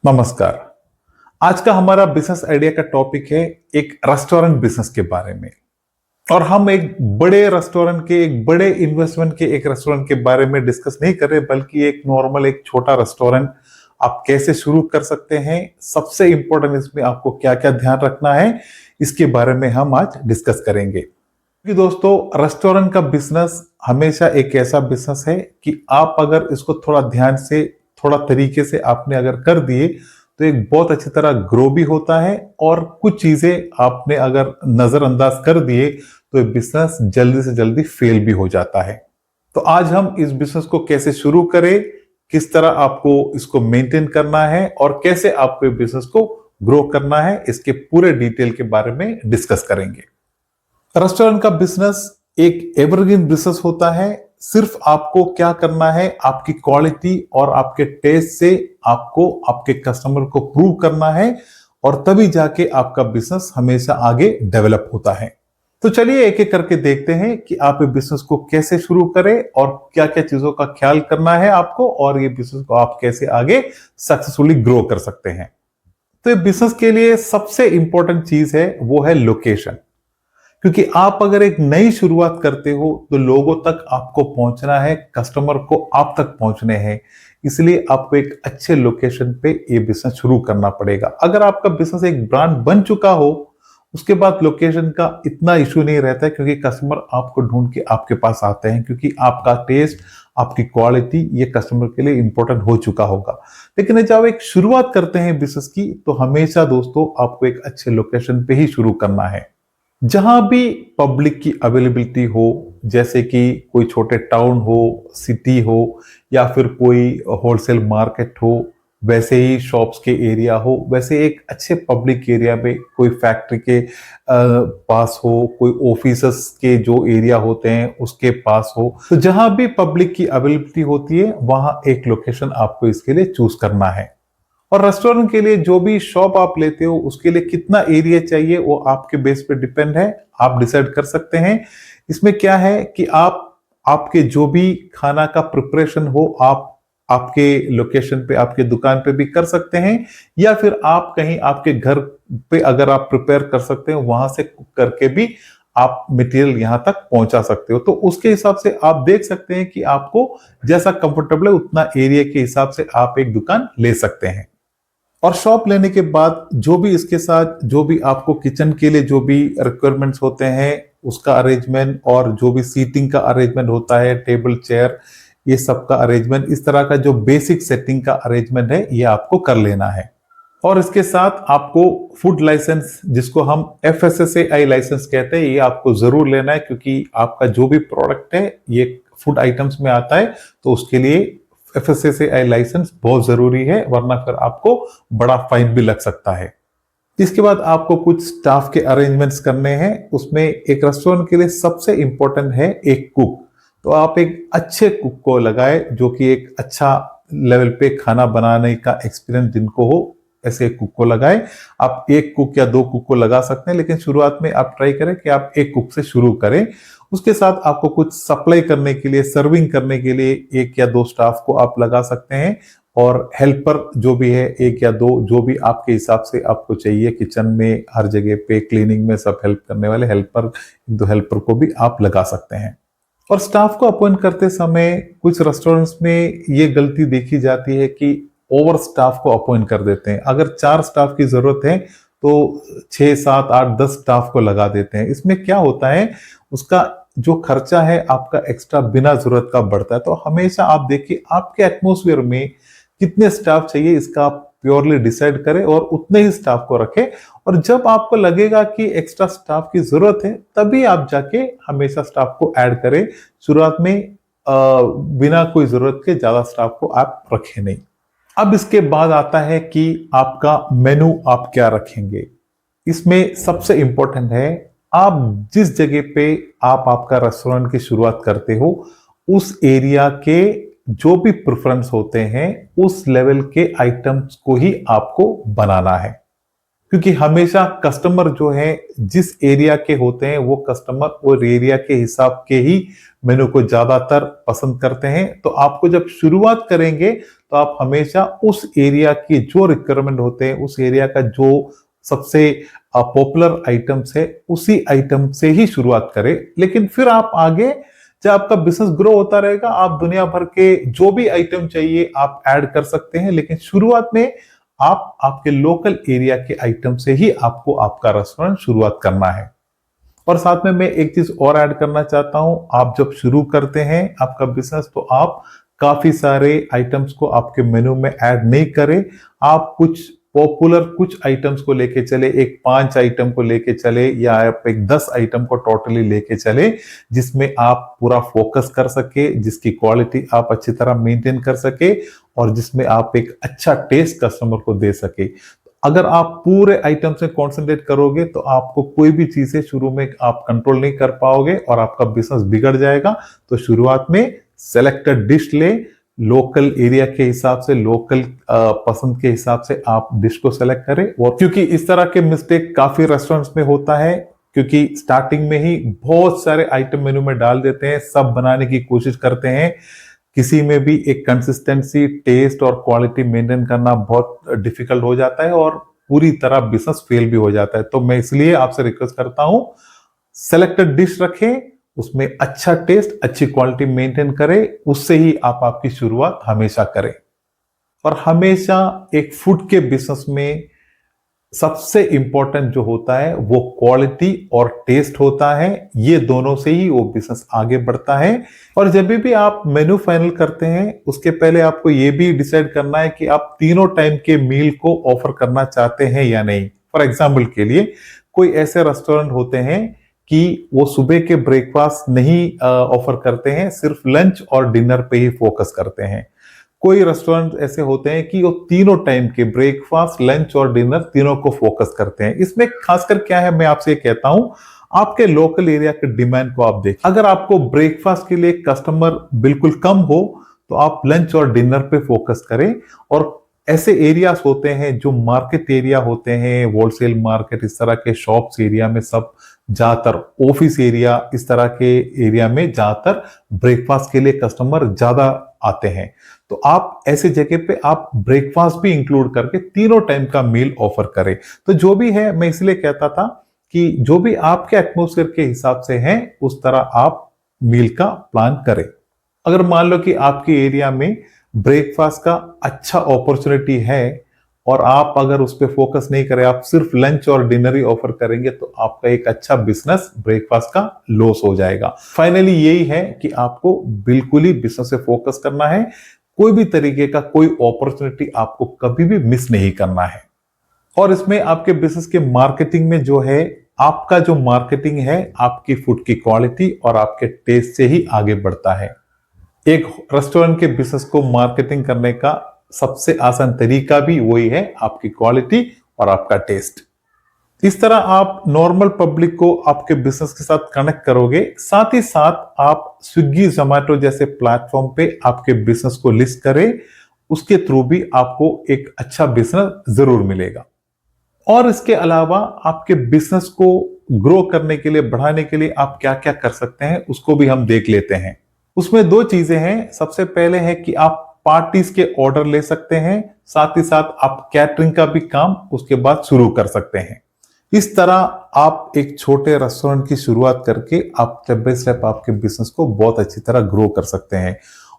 नमस्कार। आज का हमारा बिजनेस आइडिया का टॉपिक है एक रेस्टोरेंट बिजनेस के बारे में। और हम एक बड़े रेस्टोरेंट के एक बड़े इन्वेस्टमेंट के एक रेस्टोरेंट के बारे में डिस्कस नहीं कर रहे, बल्कि एक नॉर्मल एक छोटा रेस्टोरेंट आप कैसे शुरू कर सकते हैं, सबसे इंपॉर्टेंट इसमें आपको क्या क्या ध्यान रखना है, इसके बारे में हम आज डिस्कस करेंगे। क्योंकि दोस्तों, रेस्टोरेंट का बिजनेस हमेशा एक ऐसा बिजनेस है कि आप अगर इसको थोड़ा ध्यान से, थोड़ा तरीके से आपने अगर कर दिए तो एक बहुत अच्छी तरह ग्रो भी होता है। और कुछ चीजें आपने अगर नजरअंदाज कर दिए तो ये बिजनेस जल्दी से जल्दी फेल भी हो जाता है। तो आज हम इस बिजनेस को कैसे शुरू करें, किस तरह आपको इसको मेंटेन करना है और कैसे आपको इस बिजनेस को ग्रो करना है, इसके पूरे डिटेल के बारे में डिस्कस करेंगे। रेस्टोरेंट का बिजनेस एक एवरग्रीन बिजनेस होता है। सिर्फ आपको क्या करना है, आपकी क्वालिटी और आपके टेस्ट से आपको आपके कस्टमर को प्रूव करना है और तभी जाके आपका बिजनेस हमेशा आगे डेवलप होता है। तो चलिए एक एक करके देखते हैं कि आप ये बिजनेस को कैसे शुरू करें और क्या क्या चीजों का ख्याल करना है आपको, और ये बिजनेस को आप कैसे आगे सक्सेसफुली ग्रो कर सकते हैं। तो ये बिजनेस के लिए सबसे इंपॉर्टेंट चीज है वो है लोकेशन। क्योंकि आप अगर एक नई शुरुआत करते हो तो लोगों तक आपको पहुंचना है, कस्टमर को आप तक पहुंचने हैं। इसलिए आपको एक अच्छे लोकेशन पे ये बिजनेस शुरू करना पड़ेगा। अगर आपका बिजनेस एक ब्रांड बन चुका हो, उसके बाद लोकेशन का इतना इशू नहीं रहता है, क्योंकि कस्टमर आपको ढूंढ के आपके पास आते हैं, क्योंकि आपका टेस्ट, आपकी क्वालिटी ये कस्टमर के लिए इंपॉर्टेंट हो चुका होगा। लेकिन जब एक शुरुआत करते हैं बिजनेस की, तो हमेशा दोस्तों आपको एक अच्छे लोकेशन पे ही शुरू करना है, जहां भी पब्लिक की अवेलेबिलिटी हो। जैसे कि कोई छोटे टाउन हो, सिटी हो, या फिर कोई होलसेल मार्केट हो, वैसे ही शॉप्स के एरिया हो, वैसे एक अच्छे पब्लिक एरिया में कोई फैक्ट्री के पास हो, कोई ऑफिसेस के जो एरिया होते हैं उसके पास हो। तो जहां भी पब्लिक की अवेलेबिलिटी होती है वहां एक लोकेशन आपको इसके लिए चूज करना है। और रेस्टोरेंट के लिए जो भी शॉप आप लेते हो उसके लिए कितना एरिया चाहिए वो आपके बेस पे डिपेंड है, आप डिसाइड कर सकते हैं। इसमें क्या है कि आप आपके जो भी खाना का प्रिपरेशन हो, आप आपके लोकेशन पे, आपके दुकान पे भी कर सकते हैं, या फिर आप कहीं आपके घर पे अगर आप प्रिपेयर कर सकते हैं, वहां से कुक करके भी आप मटेरियल यहां तक पहुंचा सकते हो। तो उसके हिसाब से आप देख सकते हैं कि आपको जैसा कंफर्टेबल है उतना एरिया के हिसाब से आप एक दुकान ले सकते हैं। और शॉप लेने के बाद जो भी इसके साथ जो भी आपको किचन के लिए जो भी रिक्वायरमेंट्स होते हैं उसका अरेंजमेंट, और जो भी सीटिंग का अरेंजमेंट होता है, टेबल चेयर, ये सब का अरेंजमेंट, इस तरह का जो बेसिक सेटिंग का अरेंजमेंट है ये आपको कर लेना है। और इसके साथ आपको फूड लाइसेंस, जिसको हम FSSAI लाइसेंस कहते हैं, ये आपको जरूर लेना है, क्योंकि आपका जो भी प्रोडक्ट है ये फूड आइटम्स में आता है, तो उसके लिए FSSAI लाइसेंस बहुत जरूरी है, वरना फिर आपको बड़ा फाइन भी लग सकता है। इसके बाद आपको कुछ स्टाफ के अरेंजमेंट्स करने हैं। उसमें एक रेस्टोरेंट के लिए सबसे इंपॉर्टेंट है एक कुक। तो आप एक अच्छे कुक को लगाए, जो कि एक अच्छा लेवल पे खाना बनाने का एक्सपीरियंस जिनको हो, ऐसे एक कुक को लगाए। आप एक कुक या दो कुक को लगा सकते हैं, लेकिन शुरुआत में आप ट्राई करें कि आप एक कुक से शुरू करें। उसके साथ आपको कुछ सप्लाई करने के लिए, सर्विंग करने के लिए एक या दो स्टाफ को आप लगा सकते हैं, और हेल्पर जो भी है एक या दो, जो भी आपके हिसाब से आपको चाहिए। किचन में हर जगह पे, क्लीनिंग में सब हेल्प करने वाले हेल्पर, दो हेल्पर को भी आप लगा सकते हैं। और स्टाफ को अपॉइंट करते समय कुछ रेस्टोरेंट्स में ये गलती देखी जाती है कि ओवर स्टाफ को अपॉइंट कर देते हैं। अगर 4 स्टाफ की जरूरत है तो 6, 7, 8, 10 स्टाफ को लगा देते हैं। इसमें क्या होता है, उसका जो खर्चा है आपका एक्स्ट्रा बिना जरूरत का बढ़ता है। तो हमेशा आप देखिए आपके एटमॉस्फेयर में कितने स्टाफ चाहिए, इसका आप प्योरली डिसाइड करें और उतने ही स्टाफ को रखें। और जब आपको लगेगा कि एक्स्ट्रा स्टाफ की जरूरत है, तभी आप जाके हमेशा स्टाफ को ऐड करें। शुरुआत में बिना कोई जरूरत के ज्यादा स्टाफ को आप रखें नहीं। अब इसके बाद आता है कि आपका मेनू आप क्या रखेंगे। इसमें सबसे इंपॉर्टेंट है, आप जिस जगह पे आप आपका रेस्टोरेंट की शुरुआत करते हो, उस एरिया के जो भी प्रेफरेंस होते हैं, उस लेवल के आइटम्स को ही आपको बनाना है। क्योंकि हमेशा कस्टमर जो है जिस एरिया के होते हैं वो कस्टमर और एरिया के हिसाब के ही मेनू को ज्यादातर पसंद करते हैं। तो आपको जब शुरुआत करेंगे तो आप हमेशा उस एरिया की जो रिक्वायरमेंट होते हैं, उस एरिया का जो सबसे पॉपुलर आइटम्स है, उसी आइटम से ही शुरुआत करें। लेकिन फिर आप आगे जब आपका बिजनेस ग्रो होता रहेगा, आप दुनिया भर के जो भी आइटम चाहिए आप ऐड कर सकते हैं। लेकिन शुरुआत में आप आपके लोकल एरिया के आइटम से ही आपको आपका रेस्टोरेंट शुरुआत करना है। और साथ में मैं एक चीज और ऐड करना चाहता हूं, आप जब शुरू करते हैं आपका बिजनेस तो आप काफी सारे आइटम्स को आपके मेनू में ऐड नहीं करें। आप कुछ पॉपुलर कुछ आइटम्स को लेके चले, एक 5 आइटम को लेके चले या आप एक 10 आइटम को टोटली लेके चले, जिसमें आप पूरा फोकस कर सके, जिसकी क्वालिटी आप अच्छी तरह मेंटेन कर सके और जिसमें आप एक अच्छा टेस्ट कस्टमर को दे सके। अगर आप पूरे आइटम से कॉन्सेंट्रेट करोगे तो आपको कोई भी चीजें शुरू में आप कंट्रोल नहीं कर पाओगे और आपका बिजनेस बिगड़ जाएगा। तो शुरुआत में सेलेक्टेड डिश ले, लोकल एरिया के हिसाब से, लोकल पसंद के हिसाब से आप डिश को सेलेक्ट करें। और क्योंकि इस तरह के मिस्टेक काफी रेस्टोरेंट्स में होता है, क्योंकि स्टार्टिंग में ही बहुत सारे आइटम मेनू में डाल देते हैं, सब बनाने की कोशिश करते हैं। किसी में भी एक कंसिस्टेंसी, टेस्ट और क्वालिटी मेंटेन करना बहुत डिफिकल्ट हो जाता है और पूरी तरह बिजनेस फेल भी हो जाता है। तो मैं इसलिए आपसे रिक्वेस्ट करता हूं, सेलेक्टेड डिश रखें, उसमें अच्छा टेस्ट, अच्छी क्वालिटी मेंटेन करें, उससे ही आप आपकी शुरुआत हमेशा करें। और हमेशा एक फूड के बिजनेस में सबसे इंपॉर्टेंट जो होता है वो क्वालिटी और टेस्ट होता है। ये दोनों से ही वो बिजनेस आगे बढ़ता है। और जब भी आप मेनू फाइनल करते हैं उसके पहले आपको ये भी डिसाइड करना है कि आप तीनों टाइम के मील को ऑफर करना चाहते हैं या नहीं। फॉर एग्जाम्पल के लिए कोई ऐसे रेस्टोरेंट होते हैं कि वो सुबह के ब्रेकफास्ट नहीं ऑफर करते हैं, सिर्फ लंच और डिनर पे ही फोकस करते हैं। कोई रेस्टोरेंट ऐसे होते हैं कि वो तीनों टाइम के ब्रेकफास्ट, लंच और डिनर तीनों को फोकस करते हैं। इसमें खासकर क्या है, मैं आपसे कहता हूं, आपके लोकल एरिया के डिमांड को आप देखिए। अगर आपको ब्रेकफास्ट के लिए कस्टमर बिल्कुल कम हो तो आप लंच और डिनर पे फोकस करें। और ऐसे एरियाज होते हैं जो मार्केट एरिया होते हैं, होलसेल मार्केट, इस तरह के शॉप्स एरिया में सब ज्यादातर, ऑफिस एरिया, इस तरह के एरिया में ज्यादातर ब्रेकफास्ट के लिए कस्टमर ज्यादा आते हैं। तो आप ऐसे जगह पे आप ब्रेकफास्ट भी इंक्लूड करके तीनों टाइम का मील ऑफर करें। तो जो भी है, मैं इसलिए कहता था कि जो भी आपके एटमॉस्फेयर के हिसाब से है उस तरह आप मील का प्लान करें। अगर मान लो कि आपके एरिया में ब्रेकफास्ट का अच्छा अपॉर्चुनिटी है और आप अगर उस पर फोकस नहीं करें, आप सिर्फ लंच और डिनर ही ऑफर करेंगे, तो आपका एक अच्छा बिजनेस ब्रेकफास्ट का लॉस हो जाएगा। फाइनली यही है कि आपको बिल्कुल ही बिजनेस से फोकस करना है। कोई भी तरीके का कोई अपॉर्चुनिटी आपको कभी भी मिस नहीं करना है। और इसमें आपके बिजनेस के मार्केटिंग में जो है, आपका जो मार्केटिंग है आपकी फूड की क्वालिटी और आपके टेस्ट से ही आगे बढ़ता है। एक रेस्टोरेंट के बिजनेस को मार्केटिंग करने का सबसे आसान तरीका भी वही है, आपकी क्वालिटी और आपका टेस्ट। इस तरह आप नॉर्मल पब्लिक को आपके बिजनेस के साथ कनेक्ट करोगे। साथ ही साथ आप स्विगी, जोमैटो जैसे प्लेटफॉर्म पे आपके बिजनेस को लिस्ट करें, उसके थ्रू भी आपको एक अच्छा बिजनेस जरूर मिलेगा। और इसके अलावा आपके बिजनेस को ग्रो करने के लिए, बढ़ाने के लिए आप क्या क्या कर सकते हैं उसको भी हम देख लेते हैं। उसमें 2 चीजें हैं। सबसे पहले है कि आप पार्टीज के ऑर्डर ले सकते हैं, साथ ही साथ आप कैटरिंग का भी काम उसके बाद शुरू कर सकते हैं। इस तरह आप एक छोटे रेस्टोरेंट की शुरुआत करके आप स्टेप बाय स्टेप आपके बिजनेस को बहुत अच्छी तरह ग्रो कर सकते हैं।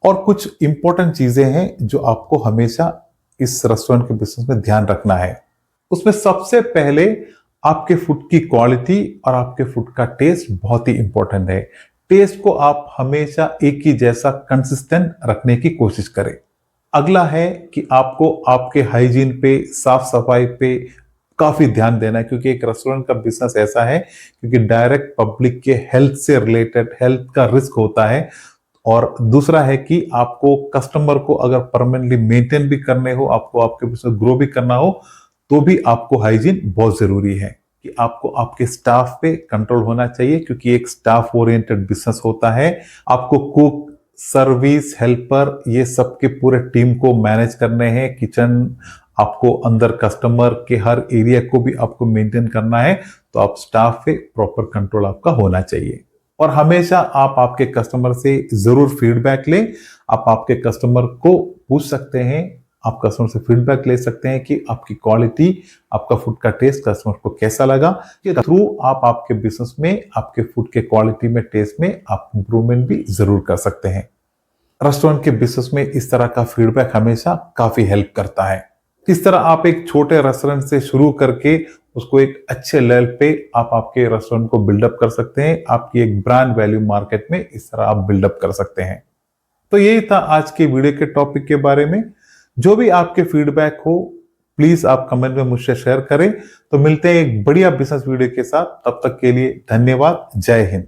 और कुछ इंपॉर्टेंट चीजें हैं जो आपको हमेशा इस रेस्टोरेंट के बिजनेस में ध्यान रखना है। उसमें सबसे पहले आपके फूड की क्वालिटी और आपके फूड का टेस्ट बहुत ही इंपॉर्टेंट है। टेस्ट को आप हमेशा एक ही जैसा कंसिस्टेंट रखने की कोशिश करें। अगला है कि आपको आपके हाइजीन पे, साफ सफाई पे काफी ध्यान देना है, क्योंकि एक रेस्टोरेंट का बिजनेस ऐसा है क्योंकि डायरेक्ट पब्लिक के हेल्थ से रिलेटेड, हेल्थ का रिस्क होता है। और दूसरा है कि आपको कस्टमर को अगर परमानेंटली मेंटेन भी करने हो, आपको आपके बिजनेस ग्रो भी करना हो, तो भी आपको हाइजीन बहुत जरूरी है। कि आपको आपके स्टाफ पे कंट्रोल होना चाहिए, क्योंकि एक स्टाफ ओरिएंटेड बिजनेस होता है। आपको कुक, सर्विस, हेल्पर, ये सबके पूरे टीम को मैनेज करने हैं। किचन आपको अंदर कस्टमर के हर एरिया को भी आपको मेंटेन करना है, तो आप स्टाफ पे प्रॉपर कंट्रोल आपका होना चाहिए। और हमेशा आप आपके कस्टमर से जरूर फीडबैक लें। आप आपके कस्टमर को पूछ सकते हैं, आप कस्टमर से फीडबैक ले सकते हैं कि आपकी क्वालिटी, आपका फूड का टेस्ट कस्टमर को कैसा लगा। के थ्रू आप आपके बिजनेस में, आपके फूड के क्वालिटी में, टेस्ट में आप इंप्रूवमेंट भी जरूर कर सकते हैं। रेस्टोरेंट के बिजनेस में इस तरह का फीडबैक हमेशा काफी हेल्प करता है। इस तरह आप एक छोटे रेस्टोरेंट से शुरू करके उसको एक अच्छे लेवल पे आप आपके रेस्टोरेंट को बिल्डअप कर सकते हैं। आपकी एक ब्रांड वैल्यू मार्केट में इस तरह आप बिल्डअप कर सकते हैं। तो यही था आज के वीडियो के टॉपिक के बारे में। जो भी आपके फीडबैक हो प्लीज आप कमेंट में मुझसे शेयर करें। तो मिलते हैं एक बढ़िया बिजनेस वीडियो के साथ, तब तक के लिए धन्यवाद। जय हिंद।